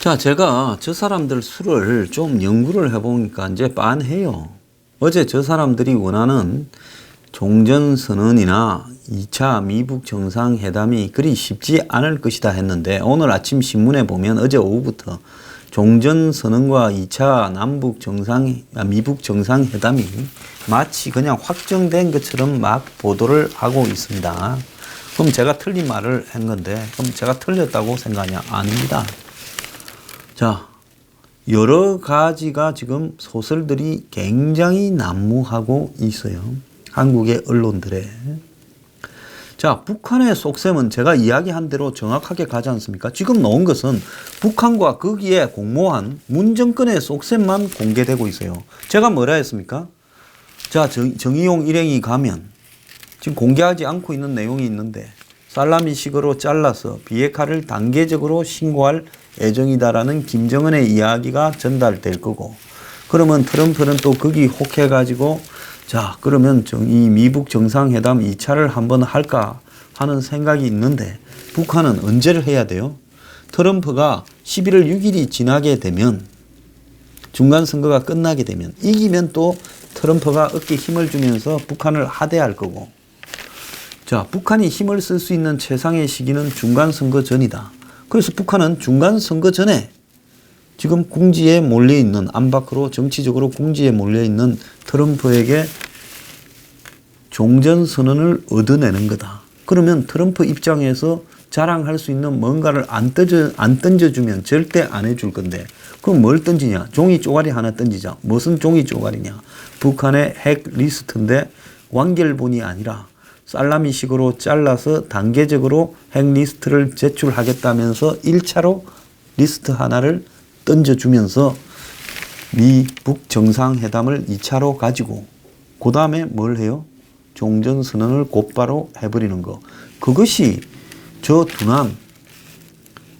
자, 제가 저 사람들 수를 좀 연구를 해보니까 이제 빤해요. 어제 저 사람들이 원하는 종전선언이나 2차 미북 정상회담이 그리 쉽지 않을 것이다 했는데, 오늘 아침 신문에 보면 어제 오후부터 종전선언과 2차 미북 정상회담이 마치 그냥 확정된 것처럼 막 보도를 하고 있습니다. 그럼 제가 틀린 말을 한 건데, 그럼 제가 틀렸다고 생각하냐? 아닙니다. 자, 여러 가지가 지금 소설들이 굉장히 난무하고 있어요. 한국의 언론들에. 자, 북한의 속셈은 제가 이야기한 대로 정확하게 가지 않습니까? 지금 나온 것은 북한과 거기에 공모한 문정권의 속셈만 공개되고 있어요. 제가 뭐라 했습니까? 자, 정의용 일행이 가면 지금 공개하지 않고 있는 내용이 있는데, 살라미식으로 잘라서 비핵화를 단계적으로 신고할 예정이다라는 김정은의 이야기가 전달될 거고, 그러면 트럼프는 또 거기 혹해가지고 자, 그러면 이 미북 정상회담 2차를 한번 할까 하는 생각이 있는데, 북한은 언제를 해야 돼요? 트럼프가 11월 6일이 지나게 되면, 중간선거가 끝나게 되면, 이기면 또 트럼프가 어깨에 힘을 주면서 북한을 하대할 거고, 자, 북한이 힘을 쓸 수 있는 최상의 시기는 중간선거 전이다. 그래서 북한은 중간선거 전에 지금 궁지에 몰려있는, 안 밖으로 정치적으로 궁지에 몰려있는 트럼프에게 종전선언을 얻어내는 거다. 그러면 트럼프 입장에서 자랑할 수 있는 뭔가를 안 던져주면 절대 안 해줄 건데, 그럼 뭘 던지냐? 종이 쪼가리 하나 던지자. 무슨 종이 쪼가리냐? 북한의 핵 리스트인데 완결본이 아니라 살라미식으로 잘라서 단계적으로 핵 리스트를 제출하겠다면서 1차로 리스트 하나를 던져주면서 미북 정상회담을 2차로 가지고, 그 다음에 뭘 해요? 종전선언을 곧바로 해버리는 거. 그것이 저 두남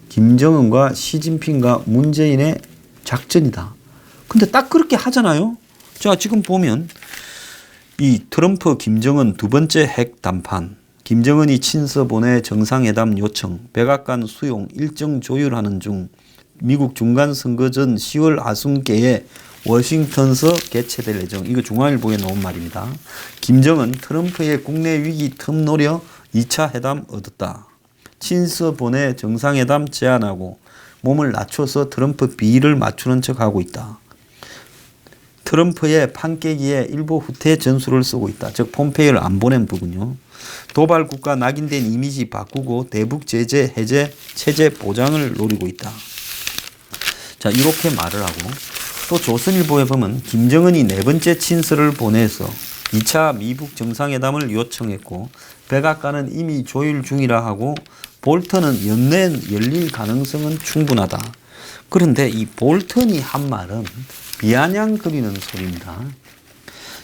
김정은과 시진핑과 문재인의 작전이다. 근데 딱 그렇게 하잖아요. 자, 지금 보면 이 트럼프 김정은 두 번째 핵 담판, 김정은이 친서 보내 정상회담 요청, 백악관 수용 일정 조율하는 중, 미국 중간선거 전 10월 하순께에 워싱턴서 개최될 예정. 이거 중앙일보에 나온 말입니다. 김정은 트럼프의 국내 위기 틈 노려 2차 회담 얻었다. 친서 보내 정상회담 제안하고 몸을 낮춰서 트럼프 비위를 맞추는 척하고 있다. 트럼프의 판깨기에 일부 후퇴 전술을 쓰고 있다. 즉 폼페이오를 안 보낸 부분요. 도발 국가 낙인된 이미지 바꾸고 대북 제재 해제 체제 보장을 노리고 있다. 자, 이렇게 말을 하고, 또 조선일보에 보면 김정은이 네 번째 친서를 보내서 2차 미북 정상회담을 요청했고, 백악관은 이미 조율 중이라 하고, 볼턴은 연내 열릴 가능성은 충분하다. 그런데 이 볼턴이 한 말은 비아냥거리는 소리입니다.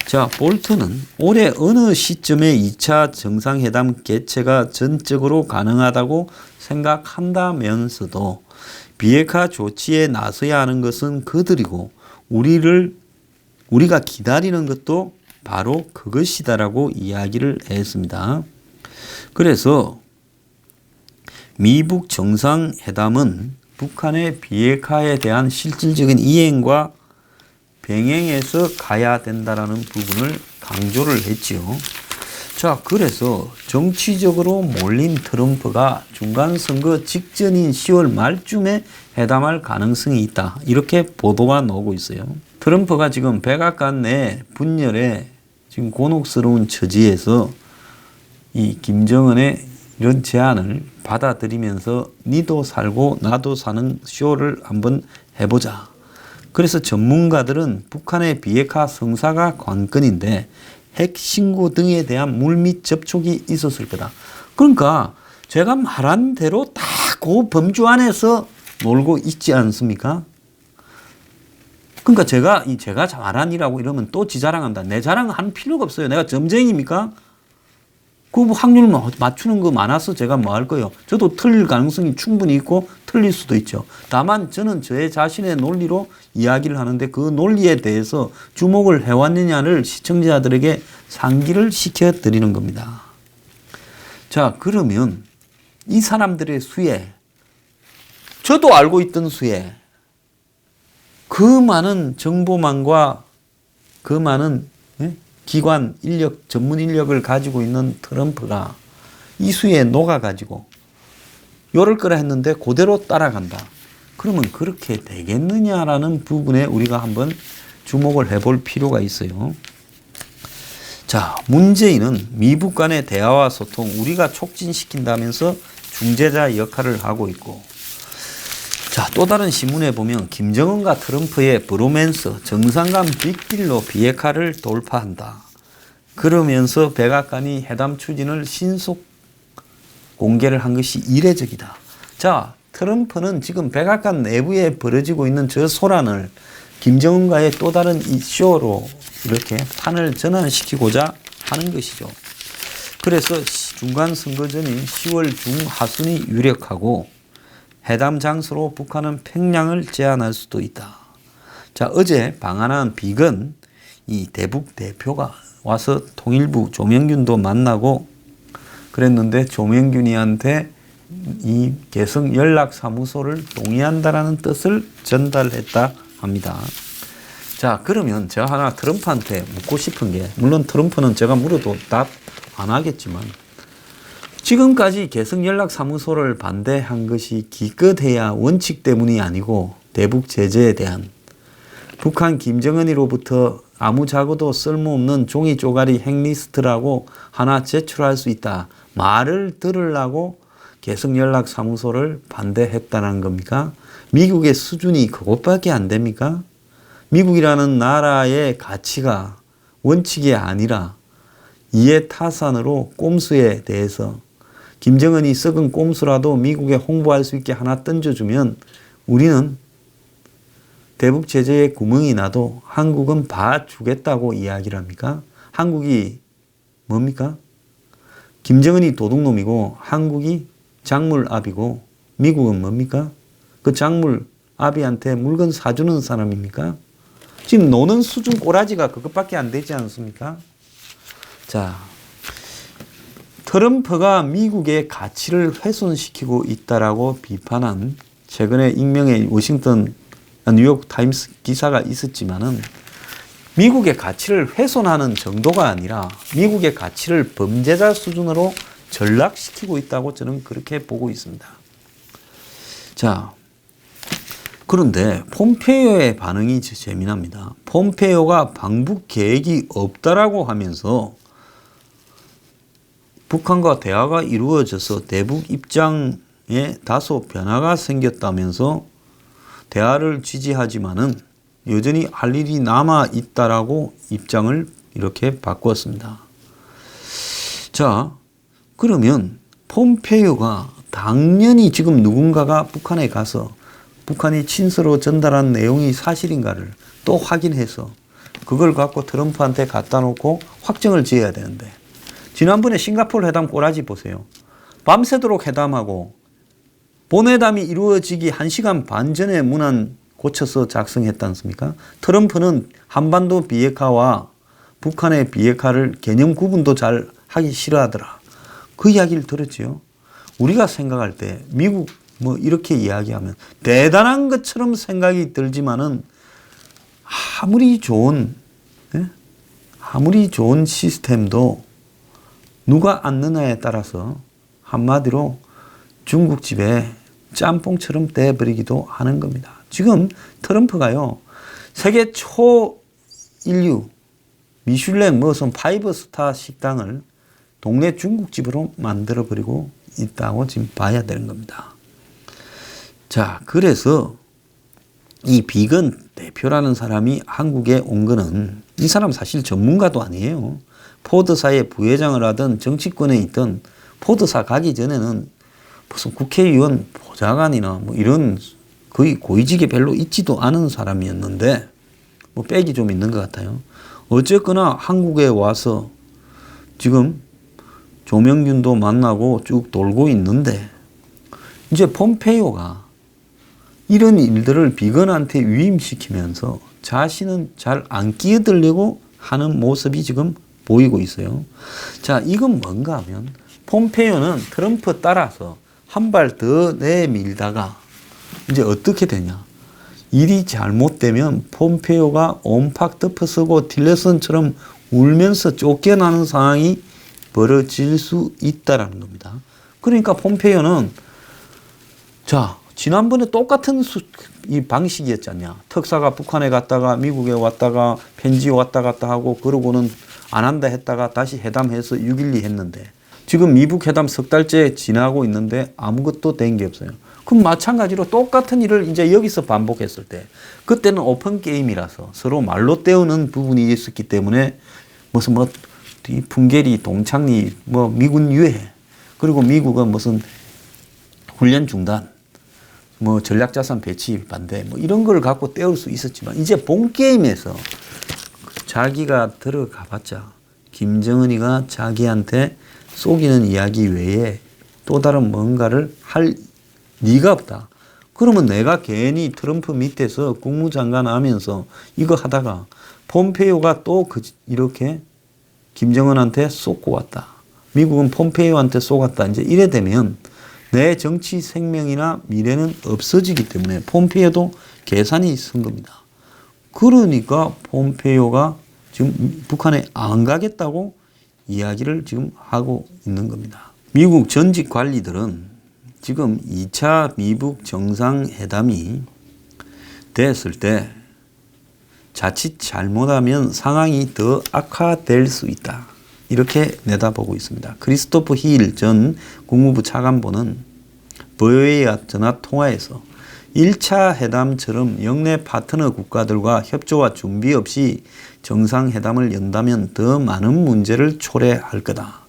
자, 볼턴은 올해 어느 시점에 2차 정상회담 개최가 전적으로 가능하다고 생각한다면서도 비핵화 조치에 나서야 하는 것은 그들이고, 우리가 기다리는 것도 바로 그것이다라고 이야기를 했습니다. 그래서 미북 정상회담은 북한의 비핵화에 대한 실질적인 이행과 병행해서 가야 된다라는 부분을 강조를 했지요. 자, 그래서 정치적으로 몰린 트럼프가 중간선거 직전인 10월 말쯤에 회담할 가능성이 있다. 이렇게 보도가 나오고 있어요. 트럼프가 지금 백악관 내 분열에 지금 곤혹스러운 처지에서 이 김정은의 이런 제안을 받아들이면서 니도 살고 나도 사는 쇼를 한번 해보자. 그래서 전문가들은 북한의 비핵화 성사가 관건인데 핵 신고 등에 대한 물밑 접촉이 있었을 거다. 그러니까 제가 말한 대로 다 그 범주 안에서 놀고 있지 않습니까? 그러니까 제가 말한 이라고 이러면 또 지 자랑한다. 내 자랑할 필요가 없어요. 내가 점쟁입니까? 그 확률 맞추는 거 많아서 제가 뭐 할 거예요. 저도 틀릴 가능성이 충분히 있고 틀릴 수도 있죠. 다만 저는 저의 자신의 논리로 이야기를 하는데, 그 논리에 대해서 주목을 해왔느냐를 시청자들에게 상기를 시켜드리는 겁니다. 자, 그러면 이 사람들의 수에 저도 알고 있던 수에 그 많은 정보망과 그 많은 기관 인력, 전문 인력을 가지고 있는 트럼프가 이 수에 녹아가지고 요럴 거라 했는데 그대로 따라간다. 그러면 그렇게 되겠느냐라는 부분에 우리가 한번 주목을 해볼 필요가 있어요. 자, 문재인은 미북 간의 대화와 소통, 우리가 촉진시킨다면서 중재자 역할을 하고 있고, 자, 또 다른 신문에 보면 김정은과 트럼프의 브로맨스, 정상 간 빅딜로 비핵화를 돌파한다. 그러면서 백악관이 회담 추진을 신속 공개를 한 것이 이례적이다. 자, 트럼프는 지금 백악관 내부에 벌어지고 있는 저 소란을 김정은과의 또 다른 이슈로 이렇게 판을 전환시키고자 하는 것이죠. 그래서 중간 선거 전인 10월 중하순이 유력하고 회담 장소로 북한은 평양을 제안할 수도 있다. 자, 어제 방한한 빅은 이 대북 대표가 와서 통일부 조명균도 만나고 그랬는데 조명균이한테 이 개성 연락사무소를 동의한다라는 뜻을 전달했다 합니다. 자, 그러면 제가 하나 트럼프한테 묻고 싶은 게, 물론 트럼프는 제가 물어도 답 안 하겠지만, 지금까지 개성연락사무소를 반대한 것이 기껏해야 원칙 때문이 아니고 대북 제재에 대한 북한 김정은이로부터 아무 작어도 쓸모없는 종이 쪼가리 핵리스트라고 하나 제출할 수 있다. 말을 들으려고 개성연락사무소를 반대했다는 겁니까? 미국의 수준이 그것밖에 안 됩니까? 미국이라는 나라의 가치가 원칙이 아니라 이해타산으로 꼼수에 대해서 김정은이 썩은 꼼수라도 미국에 홍보할 수 있게 하나 던져주면 우리는 대북 제재에 구멍이 나도 한국은 봐주겠다고 이야기를 합니까? 한국이 뭡니까? 김정은이 도둑놈이고 한국이 작물아비고 미국은 뭡니까? 그 작물아비한테 물건 사주는 사람입니까? 지금 노는 수준 꼬라지가 그것밖에 안 되지 않습니까? 자, 트럼프가 미국의 가치를 훼손시키고 있다라고 비판한 최근에 익명의 워싱턴 뉴욕 타임스 기사가 있었지만은 미국의 가치를 훼손하는 정도가 아니라 미국의 가치를 범죄자 수준으로 전락시키고 있다고 저는 그렇게 보고 있습니다. 자, 그런데 폼페이오의 반응이 재미납니다. 폼페이오가 방북 계획이 없다라고 하면서 북한과 대화가 이루어져서 대북 입장에 다소 변화가 생겼다면서 대화를 지지하지만은 여전히 할 일이 남아 있다라고 입장을 이렇게 바꾸었습니다. 자, 그러면 폼페이오가 당연히 지금 누군가가 북한에 가서 북한이 친서로 전달한 내용이 사실인가를 또 확인해서 그걸 갖고 트럼프한테 갖다 놓고 확정을 지어야 되는데, 지난번에 싱가포르 회담 꼬라지 보세요. 밤새도록 회담하고 본회담이 이루어지기 1시간 반 전에 문안 고쳐서 작성했지 않습니까? 트럼프는 한반도 비핵화와 북한의 비핵화를 개념 구분도 잘 하기 싫어하더라. 그 이야기를 들었지요. 우리가 생각할 때 미국 뭐 이렇게 이야기하면 대단한 것처럼 생각이 들지만은 아무리 좋은 시스템도 누가 앉느냐에 따라서 한마디로 중국집에 짬뽕처럼 돼버리기도 하는 겁니다. 지금 트럼프가요, 세계 초인류 미슐랭 무슨 5스타 식당을 동네 중국집으로 만들어버리고 있다고 지금 봐야 되는 겁니다. 자, 그래서 이 비건 대표라는 사람이 한국에 온 거는, 이 사람 사실 전문가도 아니에요. 포드사의 부회장을 하던 정치권에 있던, 포드사 가기 전에는 무슨 국회의원 보좌관이나 뭐 이런 거의 고위직에 별로 있지도 않은 사람이었는데, 뭐 빽이 좀 있는 것 같아요. 어쨌거나 한국에 와서 지금 조명균도 만나고 쭉 돌고 있는데, 이제 폼페이오가 이런 일들을 비건한테 위임시키면서 자신은 잘 안 끼어들려고 하는 모습이 지금 보이고 있어요. 자, 이건 뭔가 하면 폼페이오는 트럼프 따라서 한 발 더 내밀다가 이제 어떻게 되냐. 일이 잘못되면 폼페이오가 온팍 덮어쓰고 틸러슨처럼 울면서 쫓겨나는 상황이 벌어질 수 있다라는 겁니다. 그러니까 폼페이오는 자, 지난번에 똑같은 이 방식이었잖냐. 특사가 북한에 갔다가 미국에 왔다가 편지 왔다 갔다 하고 그러고는 안 한다 했다가 다시 회담해서 6.12 했는데 지금 미북 회담 석 달째 지나고 있는데 아무것도 된 게 없어요. 그럼 마찬가지로 똑같은 일을 이제 여기서 반복했을 때 그때는 오픈 게임이라서 서로 말로 때우는 부분이 있었기 때문에 무슨 풍계리, 동창리, 미군 유해 그리고 미국은 무슨 훈련 중단 전략자산 배치 반대 이런 걸 갖고 때울 수 있었지만 이제 본 게임에서 자기가 들어가 봤자 김정은이가 자기한테 속이는 이야기 외에 또 다른 뭔가를 할 리가 없다. 그러면 내가 괜히 트럼프 밑에서 국무장관 하면서 이거 하다가 폼페이오가 또 이렇게 김정은한테 쏟고 왔다. 미국은 폼페이오한테 쏘갔다. 이제 이래 되면 내 정치 생명이나 미래는 없어지기 때문에 폼페이오도 계산이 있은 겁니다. 그러니까 폼페이오가 지금 북한에 안 가겠다고 이야기를 지금 하고 있는 겁니다. 미국 전직 관리들은 지금 2차 미북 정상회담이 됐을 때 자칫 잘못하면 상황이 더 악화될 수 있다. 이렇게 내다보고 있습니다. 크리스토프 힐 전 국무부 차관보는 보웨이와 전화 통화에서 1차 회담처럼 영내 파트너 국가들과 협조와 준비 없이 정상회담을 연다면 더 많은 문제를 초래할 거다.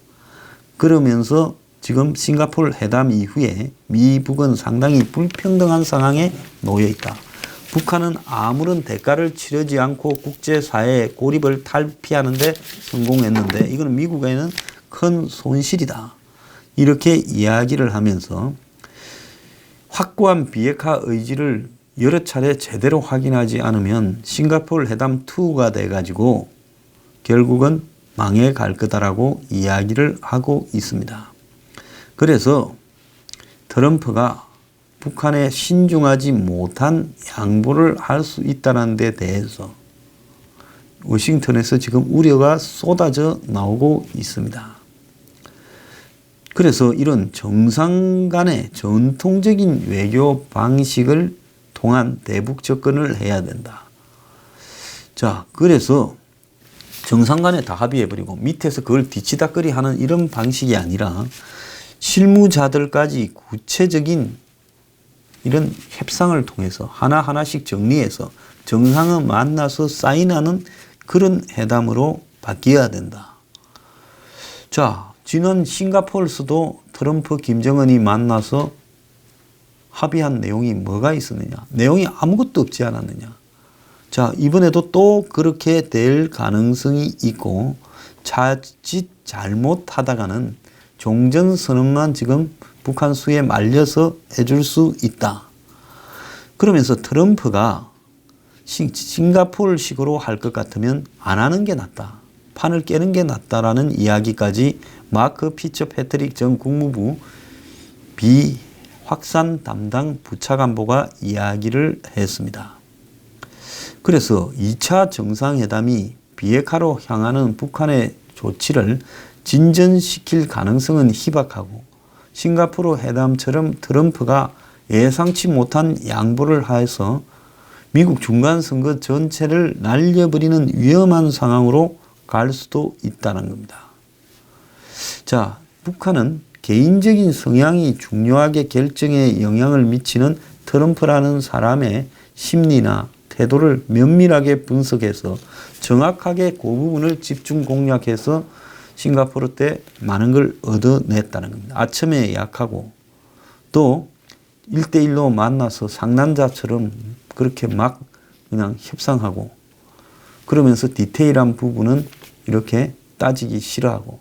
그러면서 지금 싱가포르 회담 이후에 미북은 상당히 불평등한 상황에 놓여 있다. 북한은 아무런 대가를 치르지 않고 국제사회의 고립을 탈피하는 데 성공했는데 이거는 미국에는 큰 손실이다. 이렇게 이야기를 하면서 확고한 비핵화 의지를 여러 차례 제대로 확인하지 않으면 싱가포르 회담 2가 돼가지고 결국은 망해 갈 거다라고 이야기를 하고 있습니다. 그래서 트럼프가 북한에 신중하지 못한 양보를 할 수 있다는 데 대해서 워싱턴에서 지금 우려가 쏟아져 나오고 있습니다. 그래서 이런 정상 간의 전통적인 외교 방식을 통한 대북 접근을 해야 된다. 자, 그래서 정상 간에 다 합의해버리고 밑에서 그걸 뒤치다꺼리 하는 이런 방식이 아니라 실무자들까지 구체적인 이런 협상을 통해서 하나하나씩 정리해서 정상을 만나서 사인하는 그런 회담으로 바뀌어야 된다. 자, 지난 싱가포르에서도 트럼프, 김정은이 만나서 합의한 내용이 뭐가 있었느냐? 내용이 아무것도 없지 않았느냐? 자, 이번에도 또 그렇게 될 가능성이 있고 자칫 잘못하다가는 종전선언만 지금 북한 수에 말려서 해줄 수 있다. 그러면서 트럼프가 싱가포르식으로 할 것 같으면 안 하는 게 낫다. 판을 깨는 게 낫다라는 이야기까지 마크 피처 패트릭 전 국무부 비확산 담당 부차관보가 이야기를 했습니다. 그래서 2차 정상회담이 비핵화로 향하는 북한의 조치를 진전시킬 가능성은 희박하고 싱가포르 회담처럼 트럼프가 예상치 못한 양보를 해서 미국 중간선거 전체를 날려버리는 위험한 상황으로 갈 수도 있다는 겁니다. 자, 북한은 개인적인 성향이 중요하게 결정에 영향을 미치는 트럼프라는 사람의 심리나 태도를 면밀하게 분석해서 정확하게 그 부분을 집중 공략해서 싱가포르 때 많은 걸 얻어냈다는 겁니다. 아첨에 약하고 또 1대1로 만나서 상남자처럼 그렇게 막 그냥 협상하고 그러면서 디테일한 부분은 이렇게 따지기 싫어하고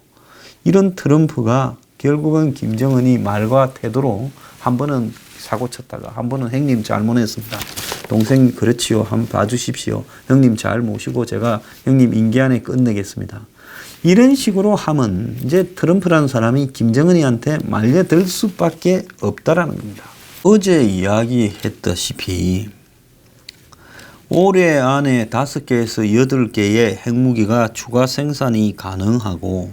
이런 트럼프가 결국은 김정은이 말과 태도로 한 번은 사고 쳤다가 한 번은 형님 잘못했습니다. 동생 그렇지요. 한번 봐주십시오. 형님 잘 모시고 제가 형님 임기 안에 끝내겠습니다. 이런 식으로 하면 이제 트럼프라는 사람이 김정은이한테 말려들 수밖에 없다라는 겁니다. 어제 이야기했다시피 올해 안에 5개에서 8개의 핵무기가 추가 생산이 가능하고,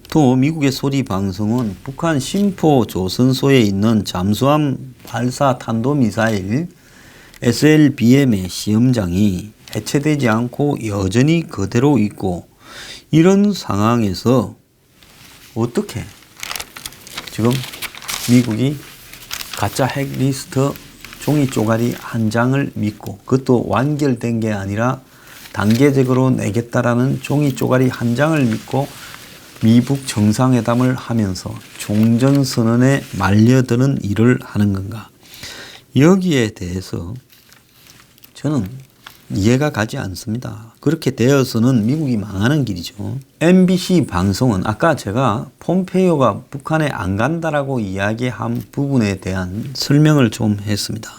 또 미국의 소리 방송은 북한 심포 조선소에 있는 잠수함 발사 탄도미사일 SLBM의 시험장이 해체되지 않고 여전히 그대로 있고, 이런 상황에서 어떻게 지금 미국이 가짜 핵리스트 종이 쪼가리 한 장을 믿고, 그것도 완결된 게 아니라 단계적으로 내겠다라는 종이 쪼가리 한 장을 믿고 미북 정상회담을 하면서 종전선언에 말려드는 일을 하는 건가? 여기에 대해서 저는 이해가 가지 않습니다. 그렇게 되어서는 미국이 망하는 길이죠. MBC 방송은 아까 제가 폼페이오가 북한에 안 간다라고 이야기한 부분에 대한 설명을 좀 했습니다.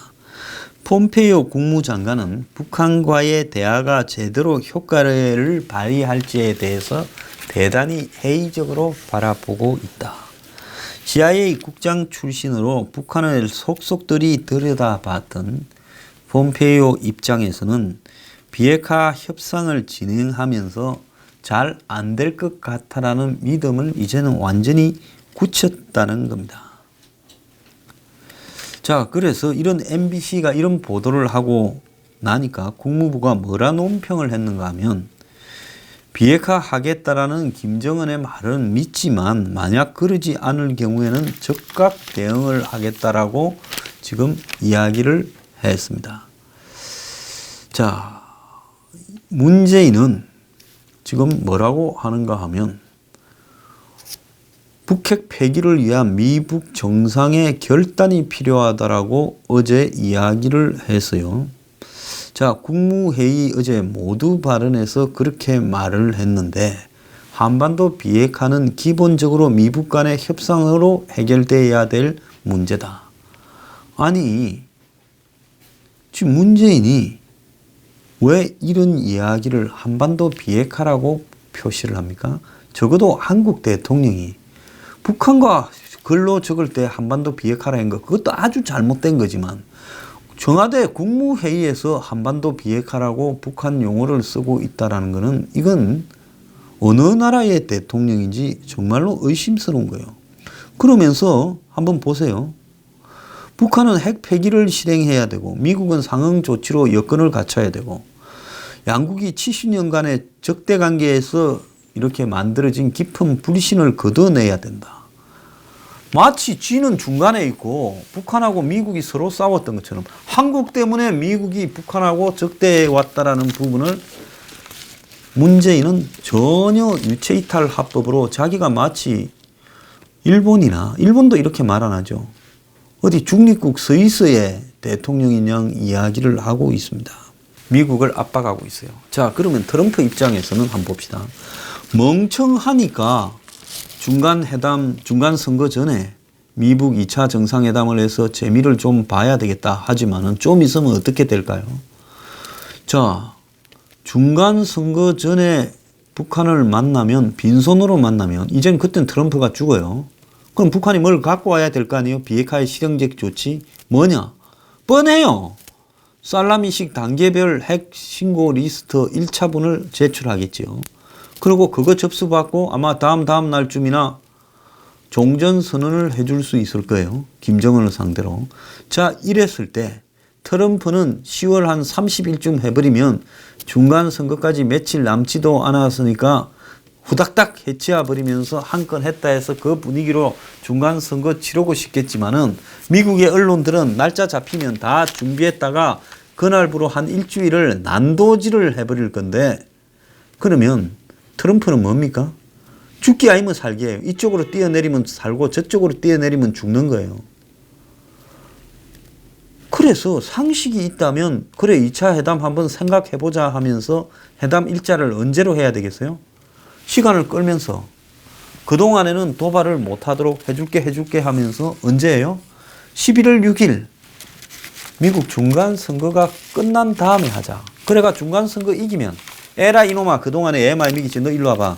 폼페이오 국무장관은 북한과의 대화가 제대로 효과를 발휘할지에 대해서 대단히 회의적으로 바라보고 있다. CIA 국장 출신으로 북한을 속속들이 들여다봤던 폼페이오 입장에서는 비핵화 협상을 진행하면서 잘 안 될 것 같다라는 믿음을 이제는 완전히 굳혔다는 겁니다. 자, 그래서 이런 MBC가 이런 보도를 하고 나니까 국무부가 뭐라 논평을 했는가 하면, 비핵화 하겠다라는 김정은의 말은 믿지만 만약 그러지 않을 경우에는 즉각 대응을 하겠다라고 지금 이야기를 했습니다. 자, 문재인은 지금 뭐라고 하는가 하면, 북핵 폐기를 위한 미북 정상의 결단이 필요하다라고 어제 이야기를 했어요. 자, 국무회의 어제 모두 발언에서 그렇게 말을 했는데, 한반도 비핵화는 기본적으로 미북 간의 협상으로 해결돼야 될 문제다. 아니, 지금 문재인이 왜 이런 이야기를 한반도 비핵화라고 표시를 합니까? 적어도 한국 대통령이 북한과 글로 적을 때 한반도 비핵화라는 거, 그것도 아주 잘못된 거지만, 청와대 국무회의에서 한반도 비핵화라고 북한 용어를 쓰고 있다는 것은 이건 어느 나라의 대통령인지 정말로 의심스러운 거예요. 그러면서 한번 보세요. 북한은 핵 폐기를 실행해야 되고, 미국은 상응 조치로 여건을 갖춰야 되고, 양국이 70년간의 적대 관계에서 이렇게 만들어진 깊은 불신을 걷어내야 된다. 마치 쥐는 중간에 있고 북한하고 미국이 서로 싸웠던 것처럼 한국 때문에 미국이 북한하고 적대해 왔다라는 부분을 문재인은 전혀 유체이탈 합법으로 자기가 마치 일본도 이렇게 말 안 하죠. 어디 중립국 스위스의 대통령인 양 이야기를 하고 있습니다. 미국을 압박하고 있어요. 자, 그러면 트럼프 입장에서는 한번 봅시다. 멍청하니까 중간 선거 전에 미북 2차 정상회담을 해서 재미를 좀 봐야 되겠다 하지만은 좀 있으면 어떻게 될까요? 자, 중간 선거 전에 북한을 만나면, 빈손으로 만나면 이젠 그땐 트럼프가 죽어요. 그럼 북한이 뭘 갖고 와야 될 거 아니에요? 비핵화의 실용적 조치 뭐냐? 뻔해요. 살라미식 단계별 핵 신고 리스트 1차분을 제출하겠죠. 그리고 그거 접수받고 아마 다음 날쯤이나 종전선언을 해줄 수 있을 거예요. 김정은을 상대로. 자, 이랬을 때 트럼프는 10월 한 30일쯤 해버리면 중간선거까지 며칠 남지도 않았으니까 후닥닥 해치워버리면서 한 건 했다 해서 그 분위기로 중간선거 치르고 싶겠지만은 미국의 언론들은 날짜 잡히면 다 준비했다가 그날부로 한 일주일을 난도질을 해버릴 건데, 그러면 트럼프는 뭡니까? 죽기 아니면 살기예요. 이쪽으로 뛰어내리면 살고 저쪽으로 뛰어내리면 죽는 거예요. 그래서 상식이 있다면 그래 2차 회담 한번 생각해보자 하면서 회담 일자를 언제로 해야 되겠어요? 시간을 끌면서 그동안에는 도발을 못하도록 해줄게 하면서 언제예요? 11월 6일 미국 중간선거가 끝난 다음에 하자. 그래가 중간선거 이기면 에라 이놈아 그동안에 애 많이 미기지 너 일로 와봐.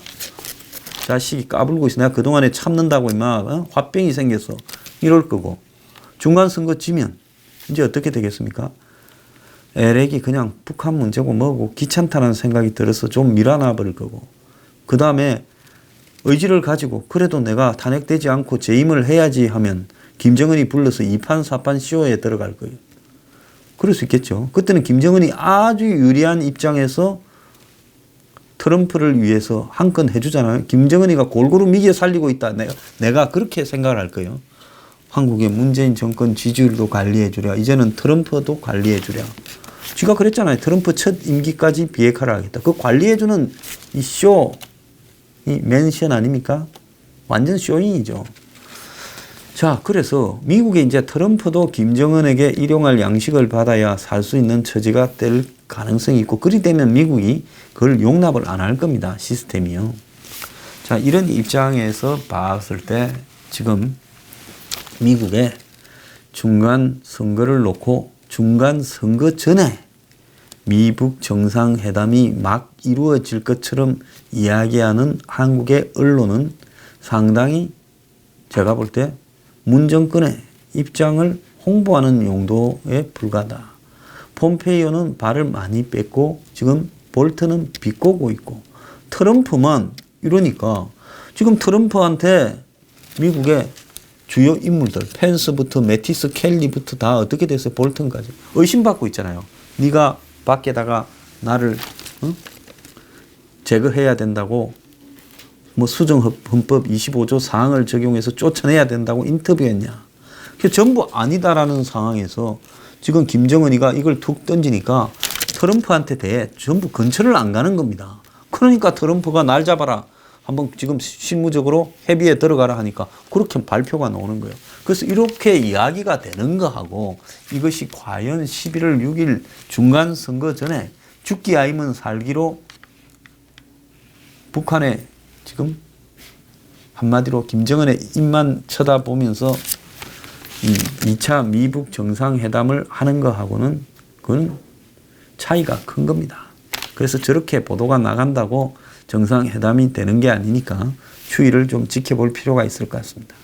자식이 까불고 있어. 내가 그동안에 참는다고 임마 화병이 생겼어. 이럴 거고. 중간선거 지면 이제 어떻게 되겠습니까? 에렉이 그냥 북한 문제고 뭐고 귀찮다는 생각이 들어서 좀 밀어놔 버릴 거고, 그 다음에 의지를 가지고 그래도 내가 탄핵되지 않고 재임을 해야지 하면 김정은이 불러서 2판 4판 쇼에 들어갈 거예요. 그럴 수 있겠죠. 그때는 김정은이 아주 유리한 입장에서 트럼프를 위해서 한 건 해주잖아요. 김정은이가 골고루 미겨 살리고 있다. 내가 그렇게 생각을 할 거예요. 한국의 문재인 정권 지지율도 관리해 주랴. 이제는 트럼프도 관리해 주랴. 쥐가 그랬잖아요. 트럼프 첫 임기까지 비핵화를 하겠다. 그 관리해 주는 이 쇼, 이 맨션 아닙니까? 완전 쇼잉이죠. 자, 그래서 미국에 이제 트럼프도 김정은에게 일용할 양식을 받아야 살 수 있는 처지가 될 가능성이 있고, 그리 되면 미국이 그걸 용납을 안 할 겁니다. 시스템이요. 자, 이런 입장에서 봤을 때 지금 미국의 중간 선거를 놓고 중간 선거 전에 미북 정상회담이 막 이루어질 것처럼 이야기하는 한국의 언론은 상당히 제가 볼 때 문 정권의 입장을 홍보하는 용도에 불과하다. 폼페이오는 발을 많이 뺐고 지금 볼턴은 비꼬고 있고 트럼프만 이러니까 지금 트럼프한테 미국의 주요 인물들 펜스부터 매티스 켈리부터 다 어떻게 됐어요? 볼턴까지 의심받고 있잖아요. 네가 밖에다가 나를 제거해야 된다고 뭐 수정헌법 25조 사항을 적용해서 쫓아내야 된다고 인터뷰했냐. 전부 아니다라는 상황에서 지금 김정은이가 이걸 툭 던지니까 트럼프한테 대해 전부 근처를 안 가는 겁니다. 그러니까 트럼프가 날 잡아라. 한번 지금 실무적으로 협의에 들어가라 하니까 그렇게 발표가 나오는 거예요. 그래서 이렇게 이야기가 되는 거하고 이것이 과연 11월 6일 중간선거 전에 죽기 아니면 살기로 북한에 지금 한마디로 김정은의 입만 쳐다보면서 2차 미북 정상회담을 하는 거하고는 그건 차이가 큰 겁니다. 그래서 저렇게 보도가 나간다고 정상회담이 되는 게 아니니까 추이를 좀 지켜볼 필요가 있을 것 같습니다.